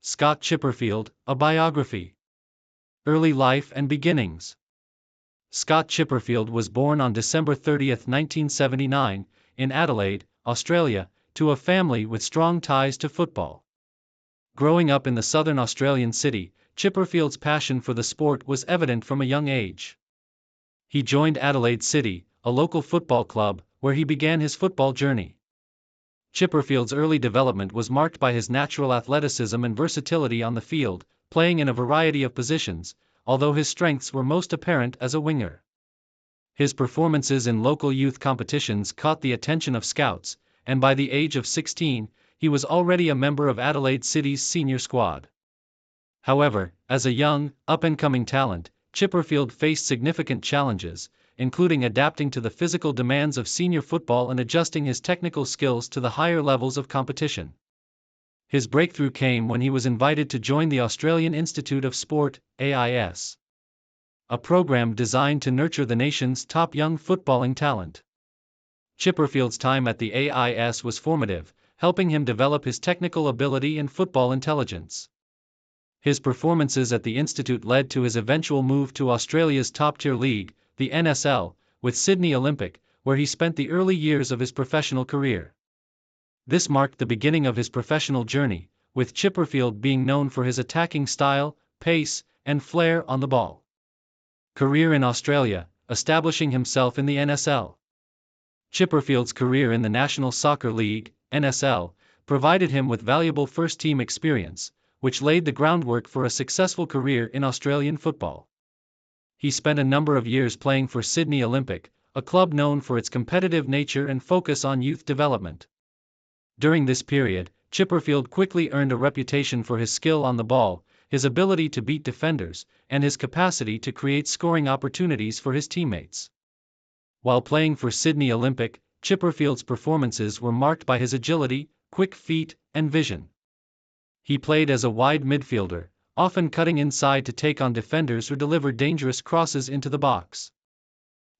Scott Chipperfield, a biography. Early life and beginnings. Scott Chipperfield was born on December 30, 1979, in Adelaide, Australia, to a family with strong ties to football. Growing up in the southern Australian city, Chipperfield's passion for the sport was evident from a young age. He joined Adelaide City, a local football club, where he began his football journey. Chipperfield's early development was marked by his natural athleticism and versatility on the field, playing in a variety of positions, although his strengths were most apparent as a winger. His performances in local youth competitions caught the attention of scouts, and by the age of 16, he was already a member of Adelaide City's senior squad. However, as a young, up-and-coming talent, Chipperfield faced significant challenges, including adapting to the physical demands of senior football and adjusting his technical skills to the higher levels of competition. His breakthrough came when he was invited to join the Australian Institute of Sport, AIS, a program designed to nurture the nation's top young footballing talent. Chipperfield's time at the AIS was formative, helping him develop his technical ability and football intelligence. His performances at the Institute led to his eventual move to Australia's top-tier league, the NSL, with Sydney Olympic, where he spent the early years of his professional career. This marked the beginning of his professional journey, with Chipperfield being known for his attacking style, pace, and flair on the ball. Career in Australia, establishing himself in the NSL. Chipperfield's career in the National Soccer League, NSL, provided him with valuable first-team experience, which laid the groundwork for a successful career in Australian football. He spent a number of years playing for Sydney Olympic, a club known for its competitive nature and focus on youth development. During this period, Chipperfield quickly earned a reputation for his skill on the ball, his ability to beat defenders, and his capacity to create scoring opportunities for his teammates. While playing for Sydney Olympic, Chipperfield's performances were marked by his agility, quick feet, and vision. He played as a wide midfielder, often cutting inside to take on defenders or deliver dangerous crosses into the box.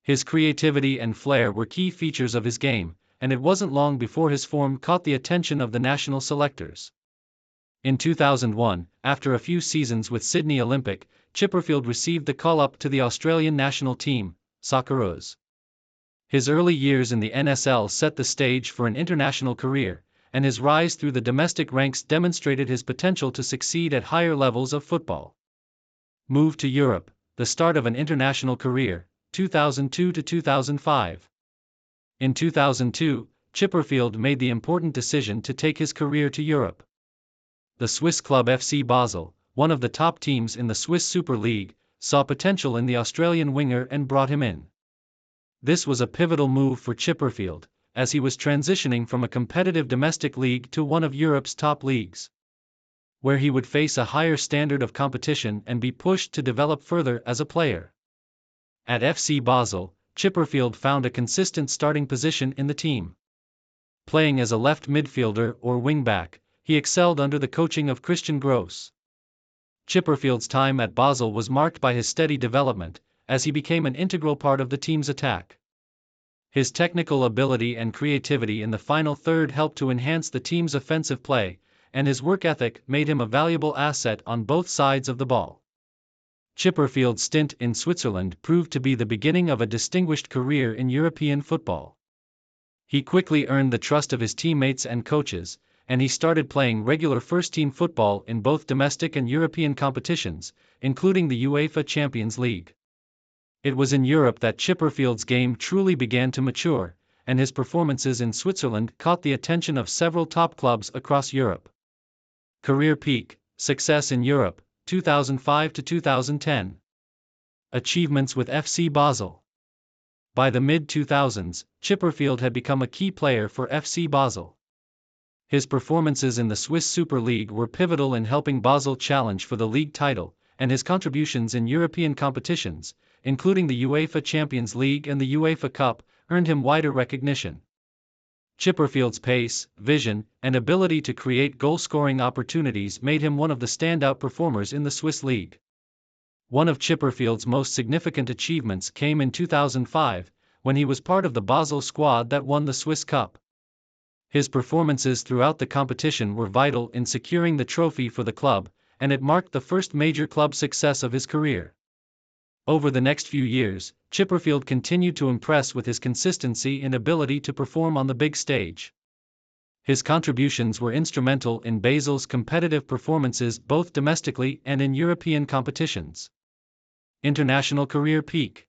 His creativity and flair were key features of his game, and it wasn't long before his form caught the attention of the national selectors. In 2001, after a few seasons with Sydney Olympic, Chipperfield received the call-up to the Australian national team, Socceroos. His early years in the NSL set the stage for an international career, and his rise through the domestic ranks demonstrated his potential to succeed at higher levels of football. Move to Europe, the start of an international career, 2002 to 2005. In 2002, Chipperfield made the important decision to take his career to Europe. The Swiss club FC Basel, one of the top teams in the Swiss Super League, saw potential in the Australian winger and brought him in. This was a pivotal move for Chipperfield, as he was transitioning from a competitive domestic league to one of Europe's top leagues, where he would face a higher standard of competition and be pushed to develop further as a player. At FC Basel, Chipperfield found a consistent starting position in the team. Playing as a left midfielder or wing-back, he excelled under the coaching of Christian Gross. Chipperfield's time at Basel was marked by his steady development, as he became an integral part of the team's attack. His technical ability and creativity in the final third helped to enhance the team's offensive play, and his work ethic made him a valuable asset on both sides of the ball. Chipperfield's stint in Switzerland proved to be the beginning of a distinguished career in European football. He quickly earned the trust of his teammates and coaches, and he started playing regular first-team football in both domestic and European competitions, including the UEFA Champions League. It was in Europe that Chipperfield's game truly began to mature, and his performances in Switzerland caught the attention of several top clubs across Europe. Career peak, success in Europe, 2005 to 2010. Achievements with FC Basel. By the mid-2000s, Chipperfield had become a key player for FC Basel. His performances in the Swiss Super League were pivotal in helping Basel challenge for the league title, and his contributions in European competitions, including the UEFA Champions League and the UEFA Cup, earned him wider recognition. Chipperfield's pace, vision, and ability to create goal-scoring opportunities made him one of the standout performers in the Swiss league. One of Chipperfield's most significant achievements came in 2005, when he was part of the Basel squad that won the Swiss Cup. His performances throughout the competition were vital in securing the trophy for the club, and it marked the first major club success of his career. Over the next few years, Chipperfield continued to impress with his consistency and ability to perform on the big stage. His contributions were instrumental in Basel's competitive performances both domestically and in European competitions. International career peak.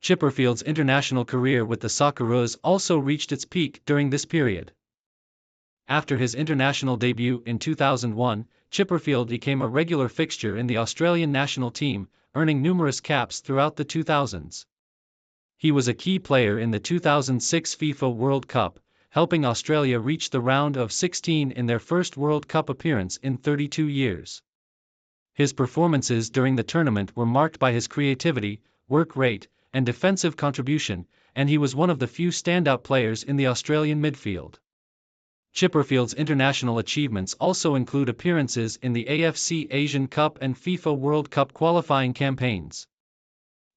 Chipperfield's international career with the Socceroos also reached its peak during this period. After his international debut in 2001, Chipperfield became a regular fixture in the Australian national team, earning numerous caps throughout the 2000s. He was a key player in the 2006 FIFA World Cup, helping Australia reach the round of 16 in their first World Cup appearance in 32 years. His performances during the tournament were marked by his creativity, work rate, and defensive contribution, and he was one of the few standout players in the Australian midfield. Chipperfield's international achievements also include appearances in the AFC Asian Cup and FIFA World Cup qualifying campaigns.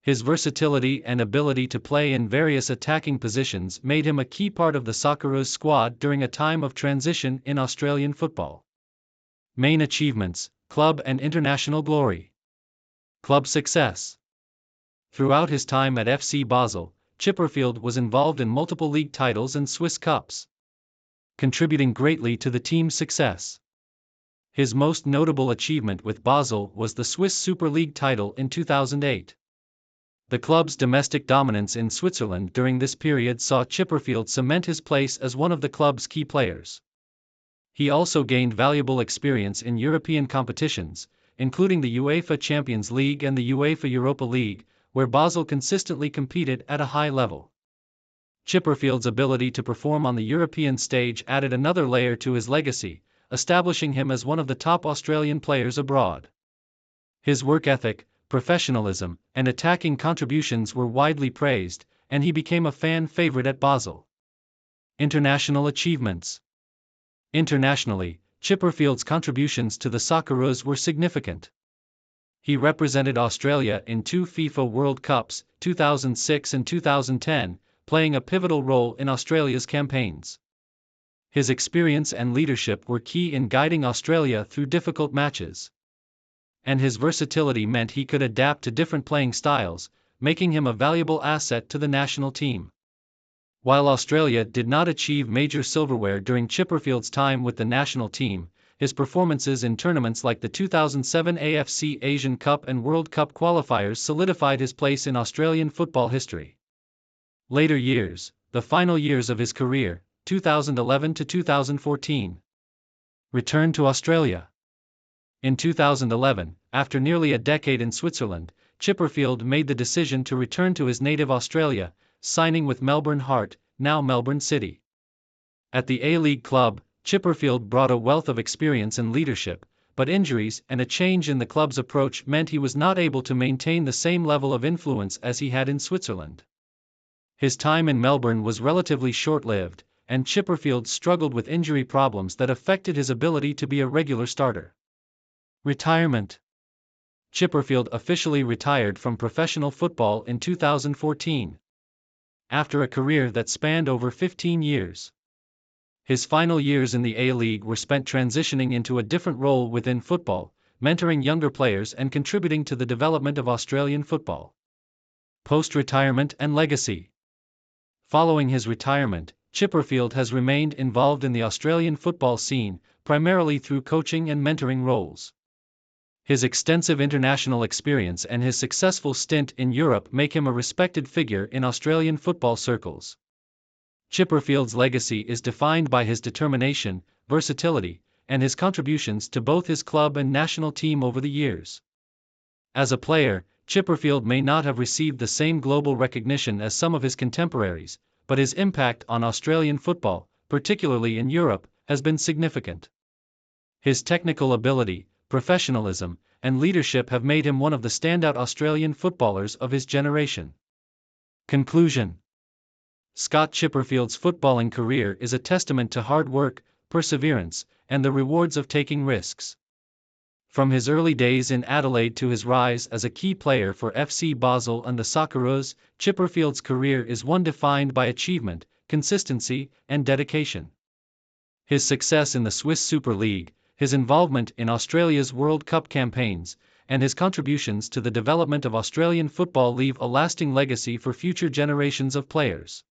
His versatility and ability to play in various attacking positions made him a key part of the Socceroos squad during a time of transition in Australian football. Main achievements, club and international glory. Club success. Throughout his time at FC Basel, Chipperfield was involved in multiple league titles and Swiss Cups, contributing greatly to the team's success. His most notable achievement with Basel was the Swiss Super League title in 2008. The club's domestic dominance in Switzerland during this period saw Chipperfield cement his place as one of the club's key players. He also gained valuable experience in European competitions, including the UEFA Champions League and the UEFA Europa League, where Basel consistently competed at a high level. Chipperfield's ability to perform on the European stage added another layer to his legacy, establishing him as one of the top Australian players abroad. His work ethic, professionalism, and attacking contributions were widely praised, and he became a fan favorite at Basel. International achievements. Internationally, Chipperfield's contributions to the Socceroos were significant. He represented Australia in 2 FIFA World Cups, 2006 and 2010, playing a pivotal role in Australia's campaigns. His experience and leadership were key in guiding Australia through difficult matches. And his versatility meant he could adapt to different playing styles, making him a valuable asset to the national team. While Australia did not achieve major silverware during Chipperfield's time with the national team, his performances in tournaments like the 2007 AFC Asian Cup and World Cup qualifiers solidified his place in Australian football history. Later years, the final years of his career, 2011 to 2014. Return to Australia. In 2011, after nearly a decade in Switzerland, Chipperfield made the decision to return to his native Australia, signing with Melbourne Heart, now Melbourne City. At the A-League club, Chipperfield brought a wealth of experience and leadership, but injuries and a change in the club's approach meant he was not able to maintain the same level of influence as he had in Switzerland. His time in Melbourne was relatively short-lived, and Chipperfield struggled with injury problems that affected his ability to be a regular starter. Retirement. Chipperfield officially retired from professional football in 2014. After a career that spanned over 15 years. His final years in the A-League were spent transitioning into a different role within football, mentoring younger players and contributing to the development of Australian football. Post-retirement and legacy. Following his retirement, Chipperfield has remained involved in the Australian football scene, primarily through coaching and mentoring roles. His extensive international experience and his successful stint in Europe make him a respected figure in Australian football circles. Chipperfield's legacy is defined by his determination, versatility, and his contributions to both his club and national team over the years. As a player, Chipperfield may not have received the same global recognition as some of his contemporaries, but his impact on Australian football, particularly in Europe, has been significant. His technical ability, professionalism, and leadership have made him one of the standout Australian footballers of his generation. Conclusion. Scott Chipperfield's footballing career is a testament to hard work, perseverance, and the rewards of taking risks. From his early days in Adelaide to his rise as a key player for FC Basel and the Socceroos, Chipperfield's career is one defined by achievement, consistency, and dedication. His success in the Swiss Super League, his involvement in Australia's World Cup campaigns, and his contributions to the development of Australian football leave a lasting legacy for future generations of players.